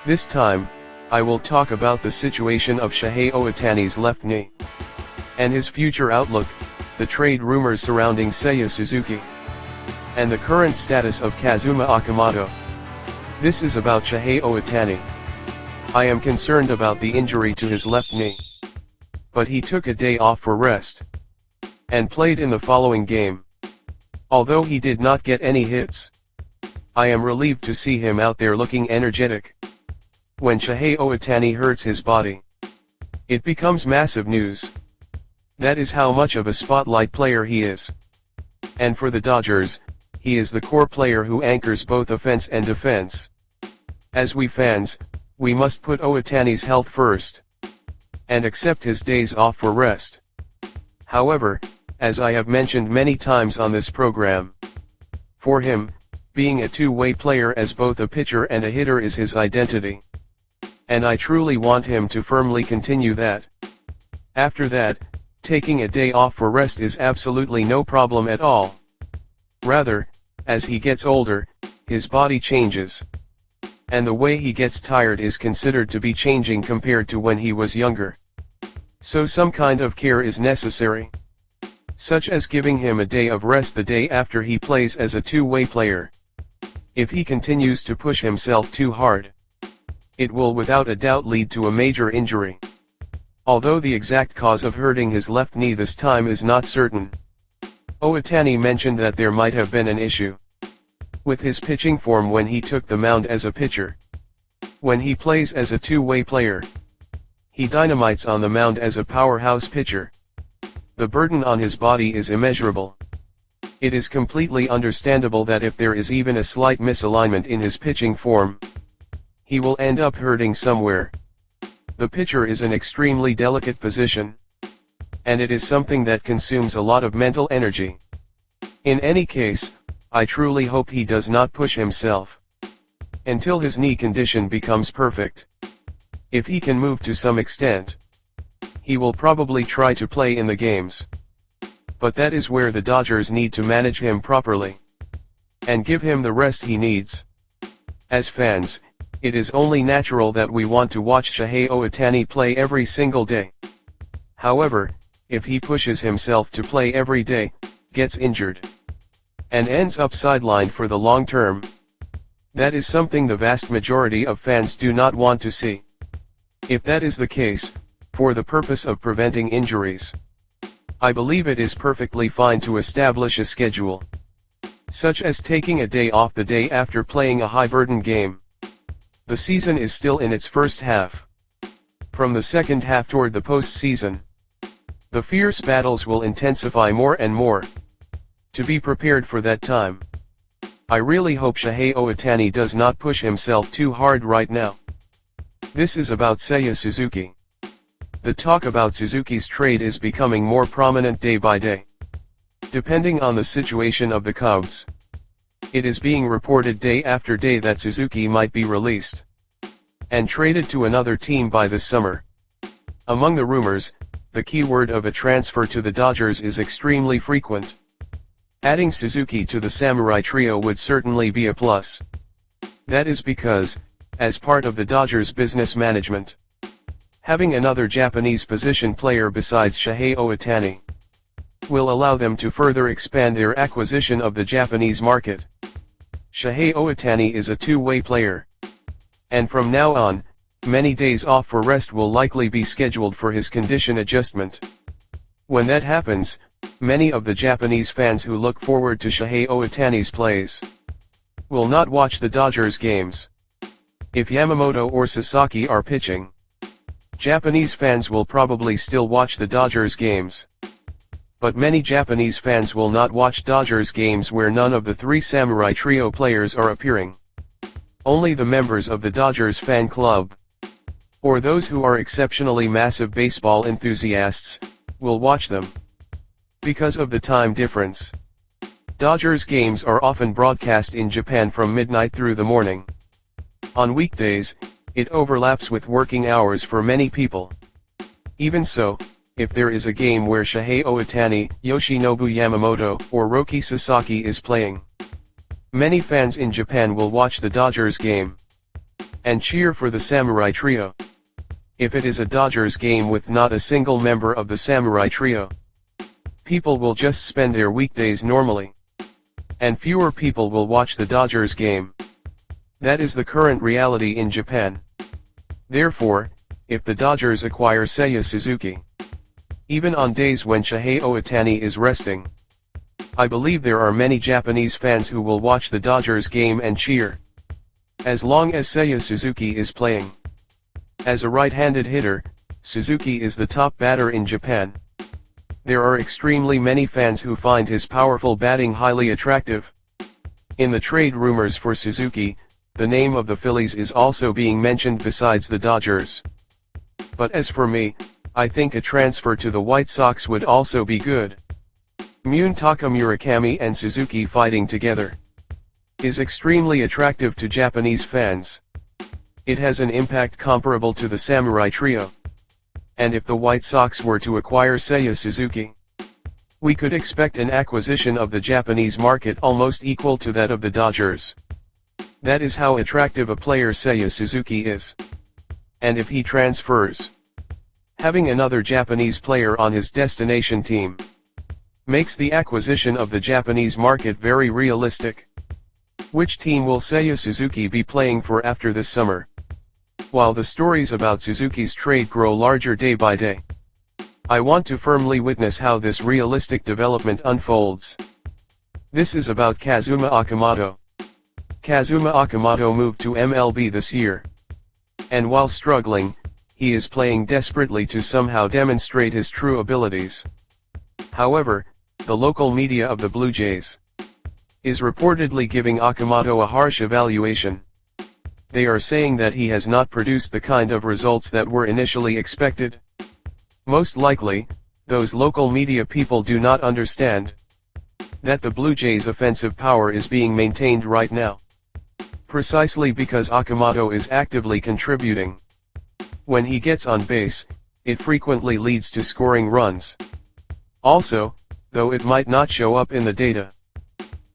This time, I will talk about the situation of Shohei Ohtani's left knee and his future outlook, the trade rumors surrounding Seiya Suzuki, and the current status of Kazuma Okamoto. This is about Shohei Ohtani. I am concerned about the injury to his left knee, but he took a day off for rest and played in the following game. Although he did not get any hits, I am relieved to see him out there looking energetic. When Shohei Ohtani hurts his body, it becomes massive news. That is how much of a spotlight player he is. And for the Dodgers, he is the core player who anchors both offense and defense. As we fans, we must put Ohtani's health first and accept his days off for rest. However, as I have mentioned many times on this program, for him, being a two-way player as both a pitcher and a hitter is his identity. And I truly want him to firmly continue that. After that, taking a day off for rest is absolutely no problem at all. Rather, as he gets older, his body changes. And the way he gets tired is considered to be changing compared to when he was younger. So some kind of care is necessary, such as giving him a day of rest the day after he plays as a two-way player. If he continues to push himself too hard, it will without a doubt lead to a major injury. Although the exact cause of hurting his left knee this time is not certain. Ohtani mentioned that there might have been an issue with his pitching form when he took the mound as a pitcher. When he plays as a two-way player, he dynamites on the mound as a powerhouse pitcher. The burden on his body is immeasurable. It is completely understandable that if there is even a slight misalignment in his pitching form, he will end up hurting somewhere. The pitcher is an extremely delicate position, and it is something that consumes a lot of mental energy. In any case, I truly hope he does not push himself until his knee condition becomes perfect. If he can move to some extent, he will probably try to play in the games. But that is where the Dodgers need to manage him properly and give him the rest he needs. As fans, it is only natural that we want to watch Shohei Ohtani play every single day. However, if he pushes himself to play every day, gets injured, and ends up sidelined for the long term, that is something the vast majority of fans do not want to see. If that is the case, for the purpose of preventing injuries, I believe it is perfectly fine to establish a schedule, such as taking a day off the day after playing a high-burden game. The season is still in its first half. From the second half toward the postseason, the fierce battles will intensify more and more. To be prepared for that time, I really hope Shohei Ohtani does not push himself too hard right now. This is about Seiya Suzuki. The talk about Suzuki's trade is becoming more prominent day by day. Depending on the situation of the Cubs, it is being reported day after day that Suzuki might be released and traded to another team by this summer. Among the rumors, the keyword of a transfer to the Dodgers is extremely frequent. Adding Suzuki to the Samurai Trio would certainly be a plus. That is because, as part of the Dodgers' business management, having another Japanese position player besides Shohei Ohtani will allow them to further expand their acquisition of the Japanese market. Shohei Ohtani is a two-way player, and from now on, many days off for rest will likely be scheduled for his condition adjustment. When that happens, many of the Japanese fans who look forward to Shohei Ohtani's plays will not watch the Dodgers games. If Yamamoto or Sasaki are pitching, Japanese fans will probably still watch the Dodgers games. But many Japanese fans will not watch Dodgers games where none of the three Samurai Trio players are appearing. Only the members of the Dodgers fan club, or those who are exceptionally massive baseball enthusiasts, will watch them. Because of the time difference, Dodgers games are often broadcast in Japan from midnight through the morning. On weekdays, it overlaps with working hours for many people. Even so, if there is a game where Shohei Ohtani, Yoshinobu Yamamoto, or Roki Sasaki is playing, many fans in Japan will watch the Dodgers game. and cheer for the Samurai Trio. If it is a Dodgers game with not a single member of the Samurai Trio, people will just spend their weekdays normally, and fewer people will watch the Dodgers game. That is the current reality in Japan. Therefore, if the Dodgers acquire Seiya Suzuki, even on days when Shohei Ohtani is resting, I believe there are many Japanese fans who will watch the Dodgers game and cheer, as long as Seiya Suzuki is playing. As a right-handed hitter, Suzuki is the top batter in Japan. There are extremely many fans who find his powerful batting highly attractive. In the trade rumors for Suzuki, the name of the Phillies is also being mentioned besides the Dodgers. But as for me, I think a transfer to the White Sox would also be good. Munetaka Murakami and Suzuki fighting together is extremely attractive to Japanese fans. It has an impact comparable to the Samurai Trio. And if the White Sox were to acquire Seiya Suzuki, we could expect an acquisition of the Japanese market almost equal to that of the Dodgers. That is how attractive a player Seiya Suzuki is. And if he transfers, having another Japanese player on his destination team makes the acquisition of the Japanese market very realistic. Which team will Seiya Suzuki be playing for after this summer? While the stories about Suzuki's trade grow larger day by day, I want to firmly witness how this realistic development unfolds. This is about Kazuma Okamoto. Kazuma Okamoto moved to MLB this year, and while struggling, he is playing desperately to somehow demonstrate his true abilities. However, the local media of the Blue Jays is reportedly giving Okamoto a harsh evaluation. They are saying that he has not produced the kind of results that were initially expected. Most likely, those local media people do not understand that the Blue Jays' offensive power is being maintained right now, precisely because Okamoto is actively contributing. When he gets on base, it frequently leads to scoring runs. Also, though it might not show up in the data,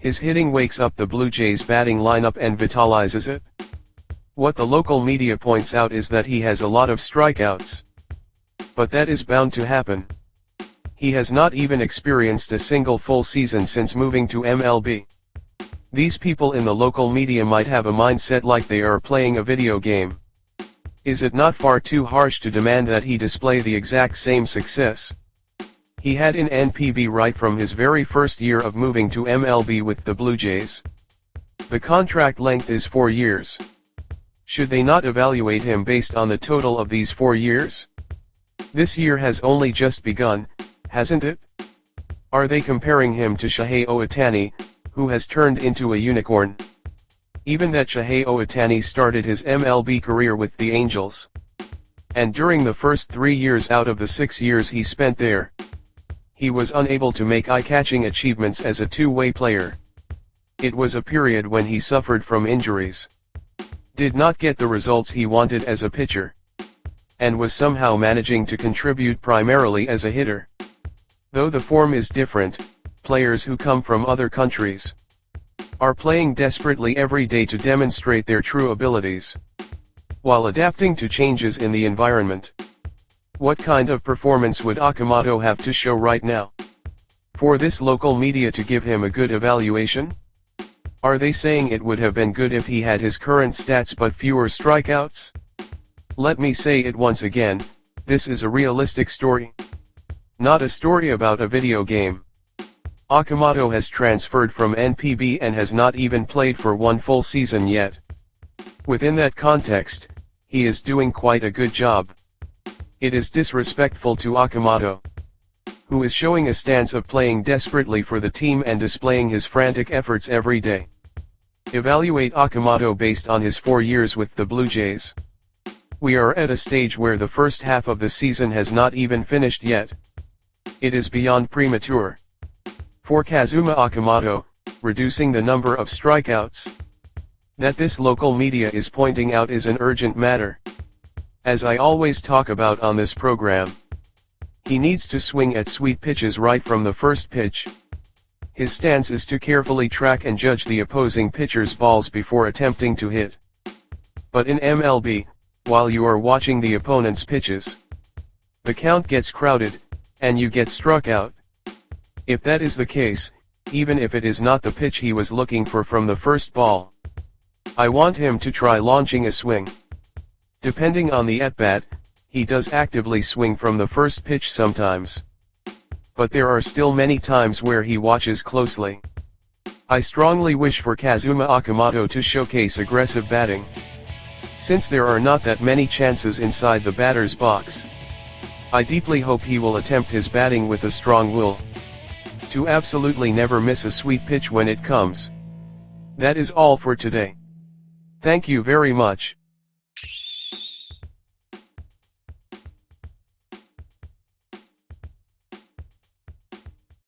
his hitting wakes up the Blue Jays' batting lineup and vitalizes it. What the local media points out is that he has a lot of strikeouts. But that is bound to happen. He has not even experienced a single full season since moving to MLB. These people in the local media might have a mindset like they are playing a video game. Is it not far too harsh to demand that he display the exact same success he had in NPB right from his very first year of moving to MLB with the Blue Jays? The contract length is 4 years. Should they not evaluate him based on the total of these 4 years? This year has only just begun, hasn't it? Are they comparing him to Shohei Ohtani, who has turned into a unicorn? Even that Shohei Ohtani started his MLB career with the Angels, and during the first 3 years out of the 6 years he spent there, he was unable to make eye-catching achievements as a two-way player. It was a period when he suffered from injuries, did not get the results he wanted as a pitcher, and was somehow managing to contribute primarily as a hitter. Though the form is different, players who come from other countries are playing desperately every day to demonstrate their true abilities, while adapting to changes in the environment. What kind of performance would Okamoto have to show right now for this local media to give him a good evaluation? Are they saying it would have been good if he had his current stats but fewer strikeouts? Let me say it once again, this is a realistic story, not a story about a video game. Okamoto has transferred from NPB and has not even played for one full season yet. Within that context, he is doing quite a good job. It is disrespectful to Okamoto, who is showing a stance of playing desperately for the team and displaying his frantic efforts every day. Evaluate Okamoto based on his 4 years with the Blue Jays. We are at a stage where the first half of the season has not even finished yet. It is beyond premature for Kazuma Okamoto, reducing the number of strikeouts that this local media is pointing out is an urgent matter. As I always talk about on this program, he needs to swing at sweet pitches right from the first pitch. His stance is to carefully track and judge the opposing pitcher's balls before attempting to hit. But in MLB, while you are watching the opponent's pitches, the count gets crowded, and you get struck out. If that is the case, even if it is not the pitch he was looking for from the first ball, I want him to try launching a swing. Depending on the at-bat, he does actively swing from the first pitch sometimes. But there are still many times where he watches closely. I strongly wish for Kazuma Okamoto to showcase aggressive batting, since there are not that many chances inside the batter's box. I deeply hope he will attempt his batting with a strong will, to absolutely never miss a sweet pitch when it comes. That is all for today. Thank you very much.